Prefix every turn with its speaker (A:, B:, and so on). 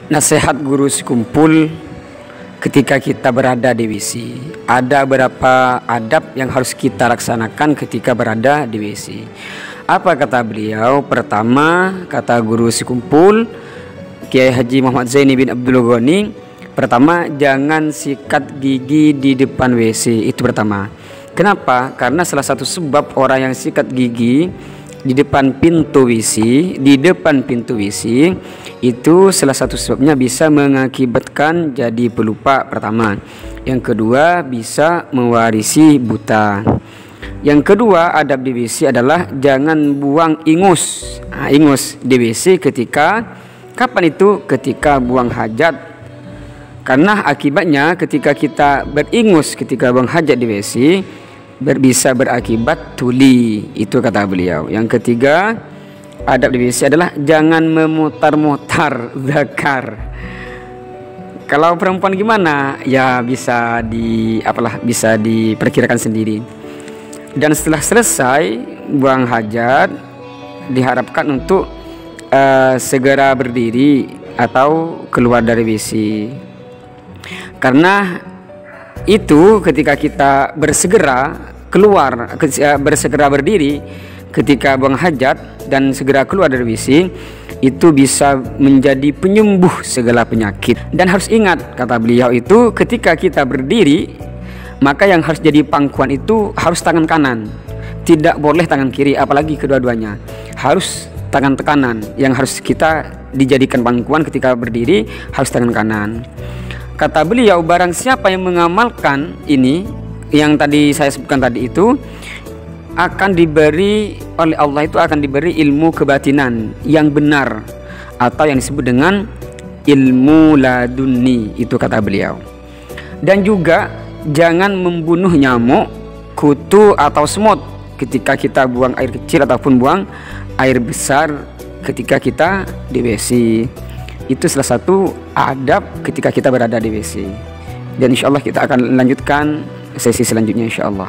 A: Nasihat guru sekumpul ketika kita berada di WC. Ada beberapa adab yang harus kita laksanakan ketika berada di WC. Apa kata beliau? Pertama, kata guru sekumpul Kiai Haji Muhammad Zaini bin Abdul Ghani, pertama, jangan sikat gigi di depan WC. Itu pertama. Kenapa? Karena salah satu sebab orang yang sikat gigi di depan pintu WC, itu salah satu sebabnya bisa mengakibatkan jadi pelupa pertama. Yang kedua, bisa mewarisi buta. Yang kedua, adab di WC adalah jangan buang ingus. Ingus di WC kapan itu? Ketika buang hajat. Karena akibatnya ketika kita beringus ketika buang hajat di WC bisa berakibat tuli. Itu kata beliau. Yang ketiga, adab di WC adalah jangan memutar-mutar zakar. Kalau perempuan gimana? Ya bisa diperkirakan sendiri. Dan setelah selesai buang hajat, diharapkan untuk segera berdiri atau keluar dari WC. Karena itu ketika kita bersegera berdiri ketika buang hajat dan segera keluar dari WC, itu bisa menjadi penyembuh segala penyakit. Dan harus ingat, kata beliau itu, ketika kita berdiri, maka yang harus jadi pangkuan itu harus tangan kanan, tidak boleh tangan kiri, apalagi kedua-duanya. Harus tangan kanan yang harus kita dijadikan pangkuan ketika berdiri, harus tangan kanan. Kata beliau, barang siapa yang mengamalkan ini yang tadi saya sebutkan tadi itu, akan diberi oleh Allah, itu akan diberi ilmu kebatinan yang benar, atau yang disebut dengan ilmu laduni. Itu kata beliau. Dan juga jangan membunuh nyamuk, kutu atau semut ketika kita buang air kecil ataupun buang air besar ketika kita di WC. Itu salah satu adab ketika kita berada di WC. Dan insya Allah kita akan lanjutkan sesi selanjutnya insya Allah.